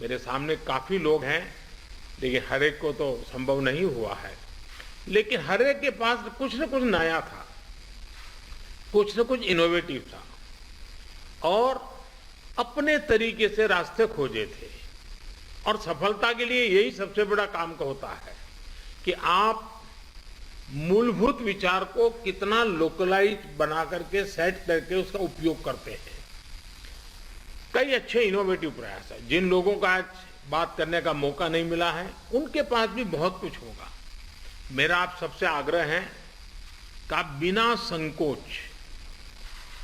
मेरे सामने काफ़ी लोग हैं, लेकिन हर एक को तो संभव नहीं हुआ है। लेकिन हर एक के पास कुछ न कुछ नया था, कुछ न कुछ इनोवेटिव था और अपने तरीके से रास्ते खोजे थे। और सफलता के लिए यही सबसे बड़ा काम का होता है कि आप मूलभूत विचार को कितना लोकलाइज बना करके सेट करके उसका उपयोग करते हैं। कई अच्छे इनोवेटिव प्रयास है। जिन लोगों का आज बात करने का मौका नहीं मिला है, उनके पास भी बहुत कुछ होगा। मेरा आप सबसे आग्रह है कि आप बिना संकोच,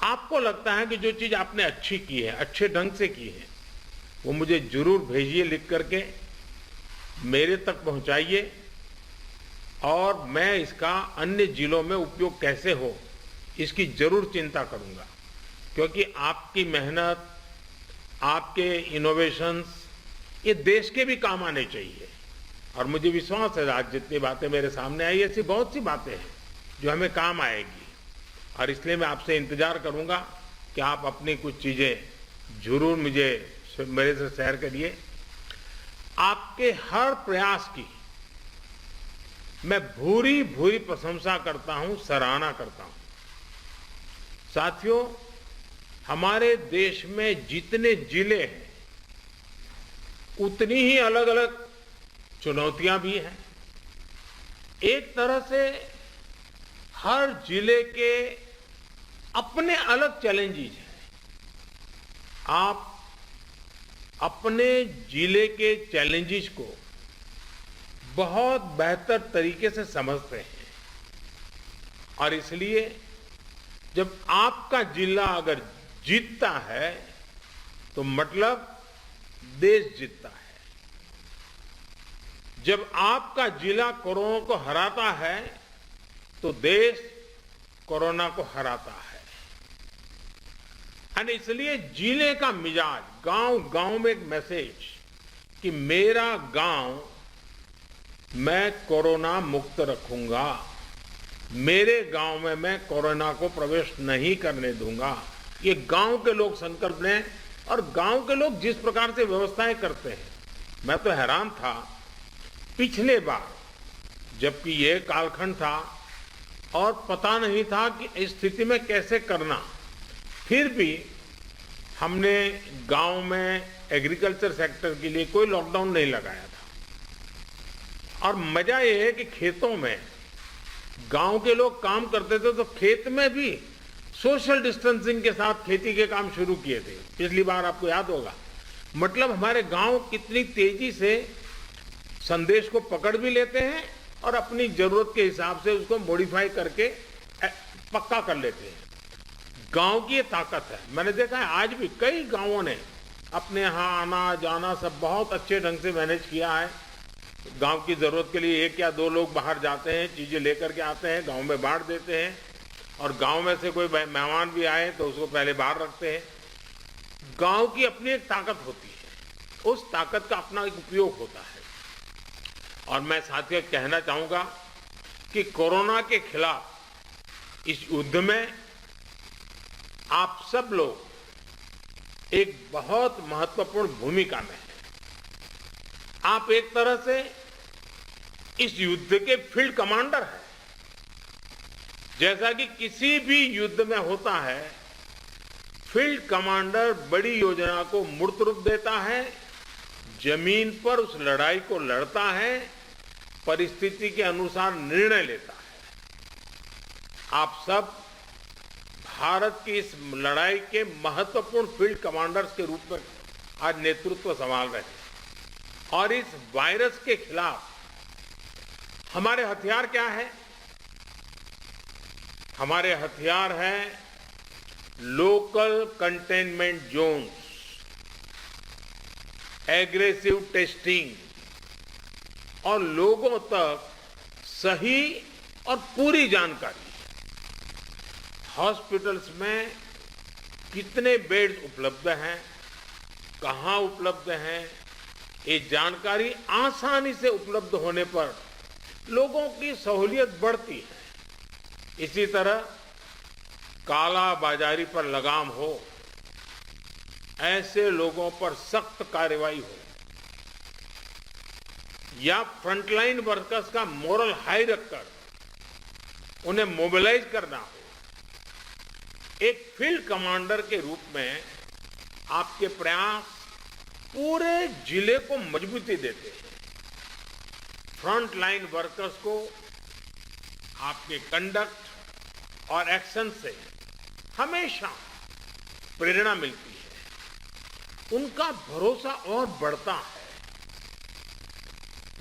आपको लगता है कि जो चीज आपने अच्छी की है, अच्छे ढंग से की है, वो मुझे जरूर भेजिए लिख करके, मेरे तक पहुंचाइए और मैं इसका अन्य जिलों में उपयोग कैसे हो इसकी जरूर चिंता करूंगा। क्योंकि आपकी मेहनत, आपके इनोवेशंस ये देश के भी काम आने चाहिए। और मुझे विश्वास है आज जितनी बातें मेरे सामने आई, ऐसी बहुत सी बातें हैं जो हमें काम आएगी। और इसलिए मैं आपसे इंतजार करूंगा कि आप अपनी कुछ चीजें जरूर मेरे से शेयर करिए। आपके हर प्रयास की मैं भूरी भूरी प्रशंसा करता हूं, सराहना करता हूं। साथियों, हमारे देश में जितने जिले हैं उतनी ही अलग अलग चुनौतियां भी हैं। एक तरह से हर जिले के अपने अलग चैलेंजेस हैं। आप अपने जिले के चैलेंजेस को बहुत बेहतर तरीके से समझते हैं और इसलिए जब आपका जिला अगर जीतता है तो मतलब देश जीतता है। जब आपका जिला कोरोना को हराता है तो देश कोरोना को हराता है। और इसलिए जिले का मिजाज, गांव गांव में एक मैसेज कि मेरा गांव मैं कोरोना मुक्त रखूंगा, मेरे गांव में मैं कोरोना को प्रवेश नहीं करने दूंगा, ये गांव के लोग संकल्प लें। और गांव के लोग जिस प्रकार से व्यवस्थाएं करते हैं, मैं तो हैरान था। पिछले बार जबकि ये कालखंड था और पता नहीं था कि इस स्थिति में कैसे करना, फिर भी हमने गांव में एग्रीकल्चर सेक्टर के लिए कोई लॉकडाउन नहीं लगाया था। और मजा ये है कि खेतों में गांव के लोग काम करते थे तो खेत में भी सोशल डिस्टेंसिंग के साथ खेती के काम शुरू किए थे। पिछली बार आपको याद होगा। मतलब हमारे गांव कितनी तेजी से संदेश को पकड़ भी लेते हैं और अपनी जरूरत के हिसाब से उसको मॉडिफाई करके पक्का कर लेते हैं। गांव की ये ताकत है। मैंने देखा है आज भी कई गांवों ने अपने यहाँ आना जाना सब बहुत अच्छे ढंग से मैनेज किया है। गांव की जरूरत के लिए एक या दो लोग बाहर जाते हैं, चीजें लेकर के आते हैं, गांव में बांट देते हैं। और गांव में से कोई मेहमान भी आए तो उसको पहले बाहर रखते हैं। गांव की अपनी एक ताकत होती है, उस ताकत का अपना एक उपयोग होता है। और मैं साथियों कहना चाहूंगा कि कोरोना के खिलाफ इस युद्ध में आप सब लोग एक बहुत महत्वपूर्ण भूमिका में हैं। आप एक तरह से इस युद्ध के फील्ड कमांडर हैं। जैसा कि किसी भी युद्ध में होता है, फील्ड कमांडर बड़ी योजना को मूर्त रूप देता है, जमीन पर उस लड़ाई को लड़ता है, परिस्थिति के अनुसार निर्णय लेता है। आप सब भारत की इस लड़ाई के महत्वपूर्ण फील्ड कमांडर्स के रूप में आज नेतृत्व संभाल रहे हैं। और इस वायरस के खिलाफ हमारे हथियार क्या है? हमारे हथियार हैं local containment zones, aggressive testing और लोगों तक सही और पूरी जानकारी। हॉस्पिटल्स में कितने बेड्स उपलब्ध हैं, कहां उपलब्ध हैं, ये जानकारी आसानी से उपलब्ध होने पर लोगों की सहूलियत बढ़ती है। इसी तरह काला बाजारी पर लगाम हो, ऐसे लोगों पर सख्त कार्रवाई हो। या फ्रंटलाइन वर्कर्स का मोरल हाई रखकर उन्हें मोबिलाइज करना हो, एक फील्ड कमांडर के रूप में आपके प्रयास पूरे जिले को मजबूती देते हैं। फ्रंट लाइन वर्कर्स को आपके कंडक्ट और एक्शन से हमेशा प्रेरणा मिलती है, उनका भरोसा और बढ़ता है।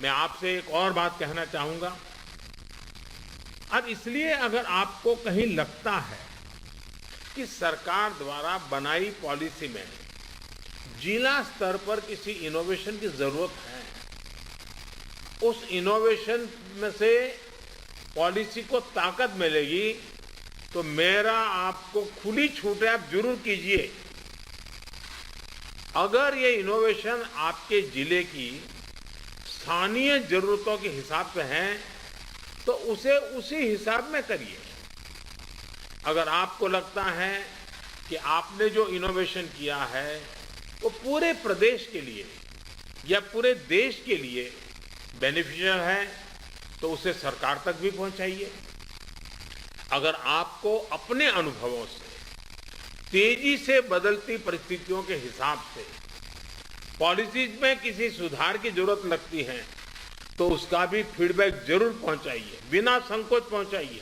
मैं आपसे एक और बात कहना चाहूंगा। अब इसलिए अगर आपको कहीं लगता है कि सरकार द्वारा बनाई पॉलिसी में जिला स्तर पर किसी इनोवेशन की जरूरत है, उस इनोवेशन में से पॉलिसी को ताकत मिलेगी, तो मेरा आपको खुली छूट है, आप जरूर कीजिए। अगर ये इनोवेशन आपके जिले की स्थानीय जरूरतों के हिसाब से है तो उसे उसी हिसाब में करिए। अगर आपको लगता है कि आपने जो इनोवेशन किया है वो पूरे प्रदेश के लिए या पूरे देश के लिए बेनिफिशियल है, तो उसे सरकार तक भी पहुंचाइए। अगर आपको अपने अनुभवों से तेजी से बदलती परिस्थितियों के हिसाब से पॉलिसीज में किसी सुधार की जरूरत लगती है, तो उसका भी फीडबैक जरूर पहुंचाइए, बिना संकोच पहुंचाइए।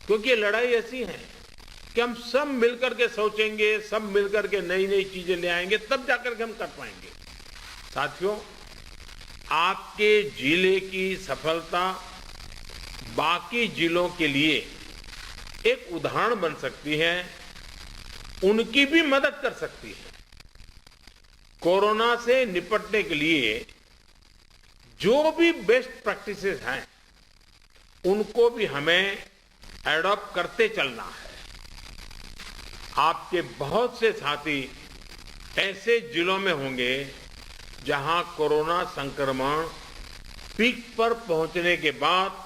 क्योंकि ये लड़ाई ऐसी है कि हम सब मिलकर के सोचेंगे, सब मिलकर के नई नई चीजें ले आएंगे, तब जाकर के हम कर पाएंगे। साथियों, आपके जिले की सफलता बाकी जिलों के लिए एक उदाहरण बन सकती है, उनकी भी मदद कर सकती है। कोरोना से निपटने के लिए जो भी बेस्ट प्रैक्टिसेस हैं, उनको भी हमें एडॉप्ट करते चलना है। आपके बहुत से साथी ऐसे जिलों में होंगे जहां कोरोना संक्रमण पीक पर पहुंचने के बाद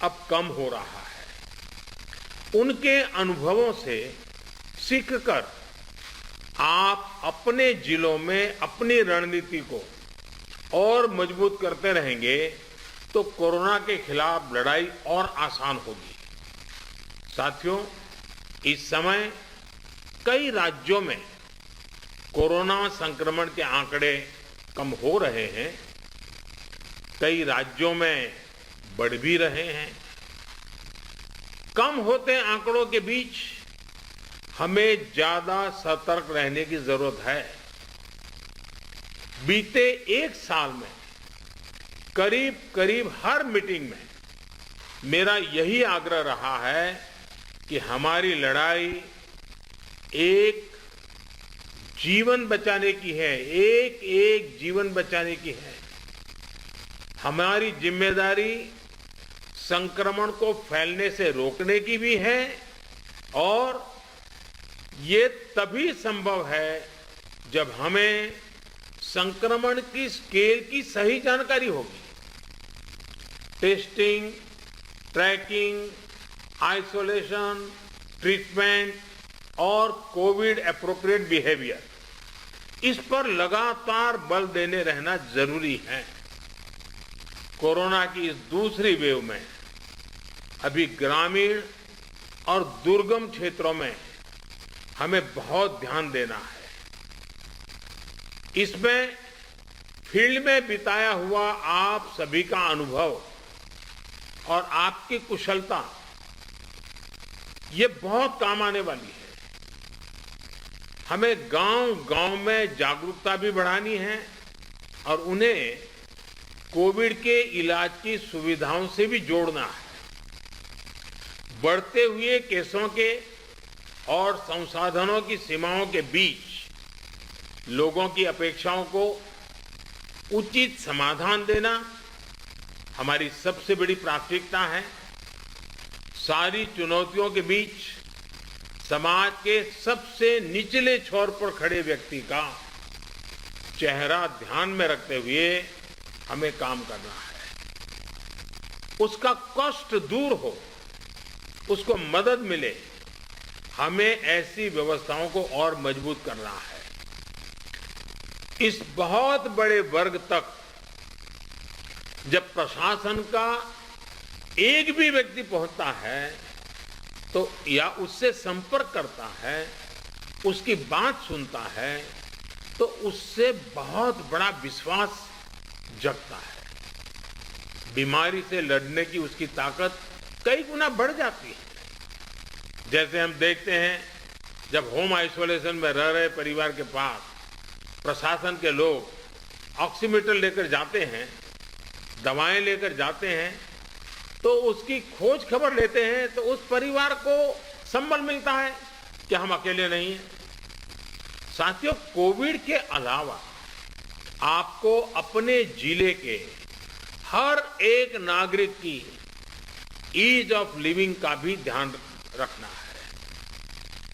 अब कम हो रहा है। उनके अनुभवों से सीखकर आप अपने जिलों में अपनी रणनीति को और मजबूत करते रहेंगे तो कोरोना के खिलाफ लड़ाई और आसान होगी। साथियों, इस समय कई राज्यों में कोरोना संक्रमण के आंकड़े कम हो रहे हैं, कई राज्यों में बढ़ भी रहे हैं। कम होते आंकड़ों के बीच हमें ज्यादा सतर्क रहने की जरूरत है। बीते एक साल में करीब करीब हर मीटिंग में मेरा यही आग्रह रहा है कि हमारी लड़ाई एक जीवन बचाने की है, एक एक जीवन बचाने की है। हमारी जिम्मेदारी संक्रमण को फैलने से रोकने की भी है, और ये तभी संभव है जब हमें संक्रमण की स्केल की सही जानकारी होगी। टेस्टिंग, ट्रैकिंग, आइसोलेशन, ट्रीटमेंट और कोविड एप्रोप्रिएट बिहेवियर, इस पर लगातार बल देने रहना जरूरी है। कोरोना की इस दूसरी वेव में अभी ग्रामीण और दुर्गम क्षेत्रों में हमें बहुत ध्यान देना है। इसमें फील्ड में बिताया हुआ आप सभी का अनुभव और आपकी कुशलता ये बहुत काम आने वाली है। हमें गांव-गांव में जागरूकता भी बढ़ानी है और उन्हें कोविड के इलाज की सुविधाओं से भी जोड़ना है। बढ़ते हुए केसों के और संसाधनों की सीमाओं के बीच लोगों की अपेक्षाओं को उचित समाधान देना हमारी सबसे बड़ी प्राथमिकता है। सारी चुनौतियों के बीच समाज के सबसे निचले छोर पर खड़े व्यक्ति का चेहरा ध्यान में रखते हुए हमें काम करना है। उसका कष्ट दूर हो, उसको मदद मिले, हमें ऐसी व्यवस्थाओं को और मजबूत करना है। इस बहुत बड़े वर्ग तक जब प्रशासन का एक भी व्यक्ति पहुंचता है तो या उससे संपर्क करता है, उसकी बात सुनता है, तो उससे बहुत बड़ा विश्वास जगता है। बीमारी से लड़ने की उसकी ताकत कई गुना बढ़ जाती है। जैसे हम देखते हैं, जब होम आइसोलेशन में रह रहे परिवार के पास प्रशासन के लोग ऑक्सीमीटर लेकर जाते हैं, दवाएं लेकर जाते हैं, तो उसकी खोज खबर लेते हैं, तो उस परिवार को संबल मिलता है कि हम अकेले नहीं हैं। साथियों, कोविड के अलावा आपको अपने जिले के हर एक नागरिक की ईज ऑफ लिविंग का भी ध्यान रखना है।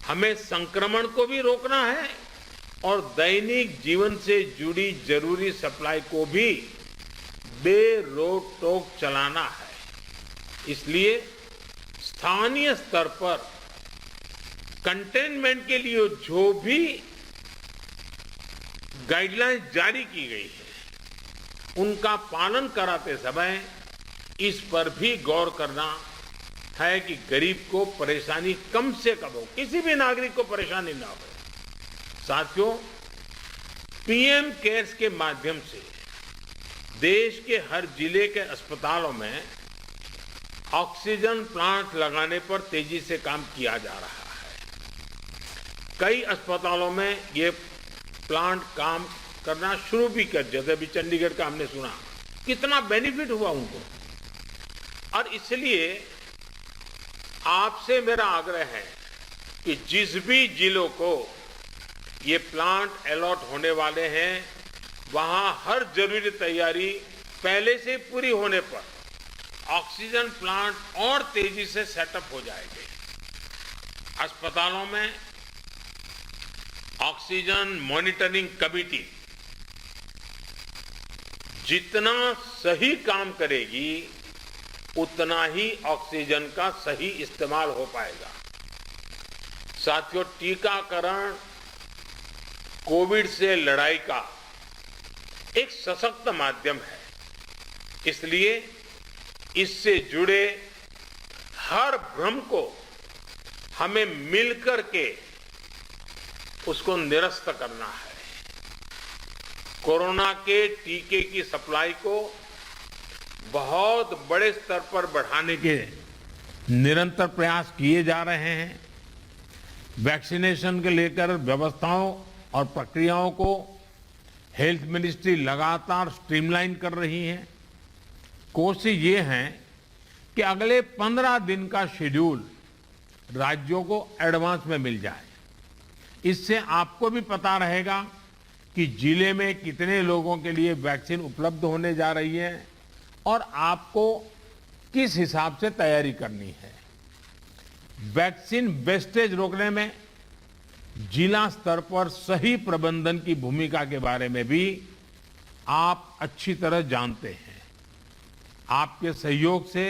हमें संक्रमण को भी रोकना है और दैनिक जीवन से जुड़ी जरूरी सप्लाई को भी बेरोक टोक चलाना है। इसलिए स्थानीय स्तर पर कंटेनमेंट के लिए जो भी गाइडलाइंस जारी की गई है, उनका पालन कराते समय इस पर भी गौर करना है कि गरीब को परेशानी कम से कम हो, किसी भी नागरिक को परेशानी ना हो। साथियों, पीएम केयर्स के माध्यम से देश के हर जिले के अस्पतालों में ऑक्सीजन प्लांट लगाने पर तेजी से काम किया जा रहा है। कई अस्पतालों में ये प्लांट काम करना शुरू भी कर, जैसे अभी चंडीगढ़ का हमने सुना, कितना बेनिफिट हुआ उनको। और इसलिए आपसे मेरा आग्रह है कि जिस भी जिलों को ये प्लांट अलॉट होने वाले हैं, वहां हर जरूरी तैयारी पहले से पूरी होने पर ऑक्सीजन प्लांट और तेजी से सेटअप हो जाएंगे। अस्पतालों में ऑक्सीजन मॉनिटरिंग कमेटी जितना सही काम करेगी, उतना ही ऑक्सीजन का सही इस्तेमाल हो पाएगा। साथियों, टीकाकरण कोविड से लड़ाई का एक सशक्त माध्यम है। इसलिए इससे जुड़े हर भ्रम को हमें मिलकर के उसको निरस्त करना है। कोरोना के टीके की सप्लाई को बहुत बड़े स्तर पर बढ़ाने के निरंतर प्रयास किए जा रहे हैं। वैक्सीनेशन के लेकर व्यवस्थाओं और प्रक्रियाओं को हेल्थ मिनिस्ट्री लगातार स्ट्रीमलाइन कर रही है। कोशिश ये है कि अगले 15 दिन का शेड्यूल राज्यों को एडवांस में मिल जाए। इससे आपको भी पता रहेगा कि जिले में कितने लोगों के लिए वैक्सीन उपलब्ध होने जा रही है और आपको किस हिसाब से तैयारी करनी है। वैक्सीन वेस्टेज रोकने में जिला स्तर पर सही प्रबंधन की भूमिका के बारे में भी आप अच्छी तरह जानते हैं। आपके सहयोग से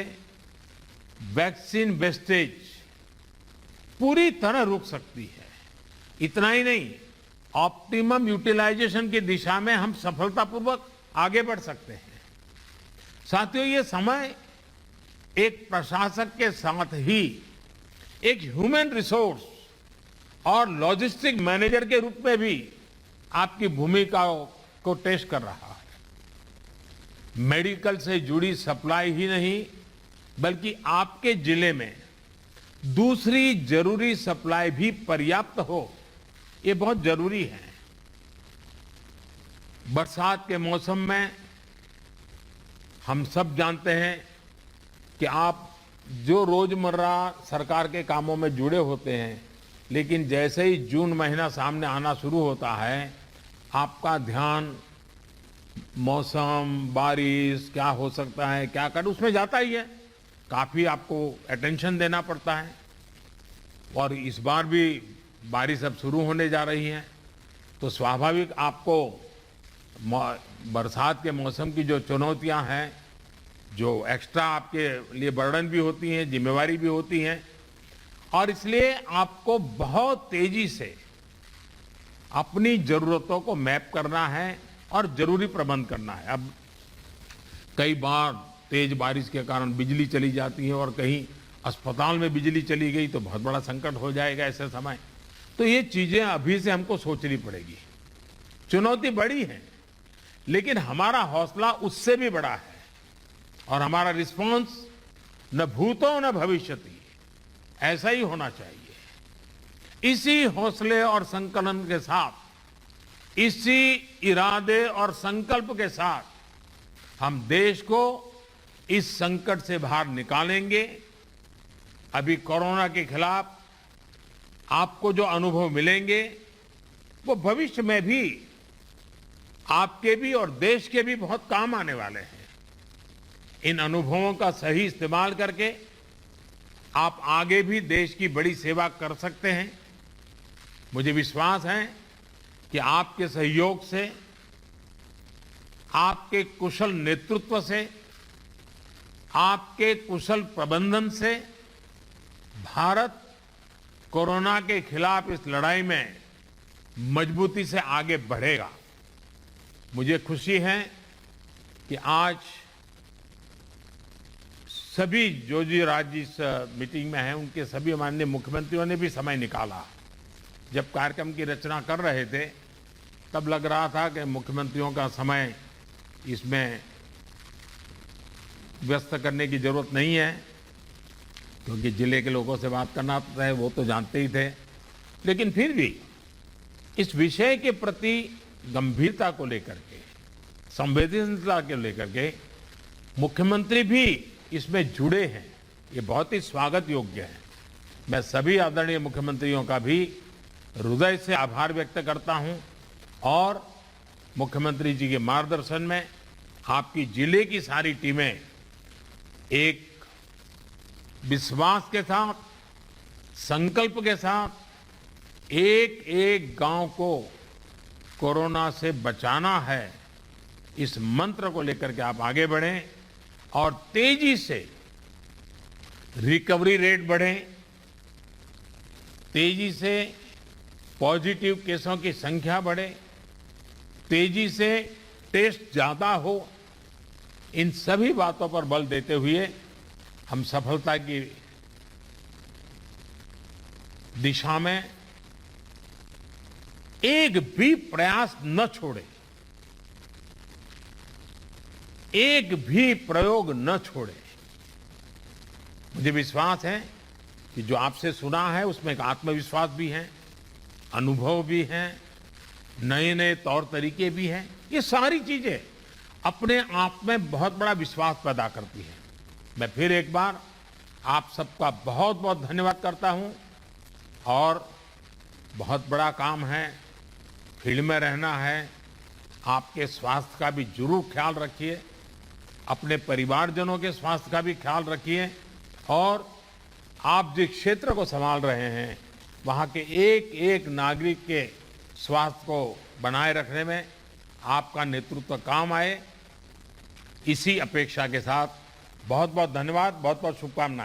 वैक्सीन वेस्टेज पूरी तरह रुक सकती है। इतना ही नहीं, ऑप्टिमम यूटिलाइजेशन की दिशा में हम सफलतापूर्वक आगे बढ़ सकते हैं। साथियों, ये समय एक प्रशासक के साथ ही एक ह्यूमन रिसोर्स और लॉजिस्टिक मैनेजर के रूप में भी आपकी भूमिका को टेस्ट कर रहा है। मेडिकल से जुड़ी सप्लाई ही नहीं, बल्कि आपके जिले में दूसरी जरूरी सप्लाई भी पर्याप्त हो, ये बहुत जरूरी है। बरसात के मौसम में हम सब जानते हैं कि आप जो रोजमर्रा सरकार के कामों में जुड़े होते हैं, लेकिन जैसे ही जून महीना सामने आना शुरू होता है, आपका ध्यान मौसम, बारिश क्या हो सकता है, क्या कर, उसमें जाता ही है। काफी आपको अटेंशन देना पड़ता है। और इस बार भी बारिश अब शुरू होने जा रही है, तो स्वाभाविक आपको बरसात के मौसम की जो चुनौतियां हैं, जो एक्स्ट्रा आपके लिए बर्डन भी होती हैं, जिम्मेवारी भी होती हैं, और इसलिए आपको बहुत तेजी से अपनी जरूरतों को मैप करना है और जरूरी प्रबंध करना है। अब कई बार तेज बारिश के कारण बिजली चली जाती है और कहीं अस्पताल में बिजली चली गई तो बहुत बड़ा संकट हो जाएगा ऐसे समय। तो ये चीजें अभी से हमको सोचनी पड़ेगी। चुनौती बड़ी है, लेकिन हमारा हौसला उससे भी बड़ा है और हमारा रिस्पॉन्स न भूतो न भविष्यति ऐसा ही होना चाहिए। इसी हौसले और संकलन के साथ, इसी इरादे और संकल्प के साथ हम देश को इस संकट से बाहर निकालेंगे। अभी कोरोना के खिलाफ आपको जो अनुभव मिलेंगे वो भविष्य में भी आपके भी और देश के भी बहुत काम आने वाले हैं। इन अनुभवों का सही इस्तेमाल करके आप आगे भी देश की बड़ी सेवा कर सकते हैं। मुझे विश्वास है कि आपके सहयोग से, आपके कुशल नेतृत्व से, आपके कुशल प्रबंधन से भारत कोरोना के खिलाफ इस लड़ाई में मजबूती से आगे बढ़ेगा। मुझे खुशी है कि आज सभी जो राज्य इस मीटिंग में हैं उनके सभी माननीय मुख्यमंत्रियों ने भी समय निकाला। जब कार्यक्रम की रचना कर रहे थे तब लग रहा था कि मुख्यमंत्रियों का समय इसमें व्यस्त करने की जरूरत नहीं है, क्योंकि जिले के लोगों से बात करना है वो तो जानते ही थे। लेकिन फिर भी इस विषय के प्रति गंभीरता को लेकर के, संवेदनशीलता को लेकर के मुख्यमंत्री भी इसमें जुड़े हैं, ये बहुत ही स्वागत योग्य है। मैं सभी आदरणीय मुख्यमंत्रियों का भी हृदय से आभार व्यक्त करता हूं और मुख्यमंत्री जी के मार्गदर्शन में आपकी जिले की सारी टीमें एक विश्वास के साथ, संकल्प के साथ एक एक गांव को कोरोना से बचाना है, इस मंत्र को लेकर के आप आगे बढ़ें और तेजी से रिकवरी रेट बढ़े, तेजी से पॉजिटिव केसों की संख्या बढ़े, तेजी से टेस्ट ज्यादा हो। इन सभी बातों पर बल देते हुए हम सफलता की दिशा में एक भी प्रयास न छोड़े, एक भी प्रयोग न छोड़े। मुझे विश्वास है कि जो आपसे सुना है उसमें एक आत्मविश्वास भी है, अनुभव भी है, नए नए तौर तरीके भी हैं। ये सारी चीजें अपने आप में बहुत बड़ा विश्वास पैदा करती हैं। मैं फिर एक बार आप सबका बहुत बहुत धन्यवाद करता हूं और बहुत बड़ा काम है, फील्ड में रहना है। आपके स्वास्थ्य का भी जरूर ख्याल रखिए, अपने परिवारजनों के स्वास्थ्य का भी ख्याल रखिए और आप जिस क्षेत्र को संभाल रहे हैं वहां के एक एक नागरिक के स्वास्थ्य को बनाए रखने में आपका नेतृत्व काम आए, इसी अपेक्षा के साथ बहुत बहुत धन्यवाद, बहुत बहुत शुभकामनाएं।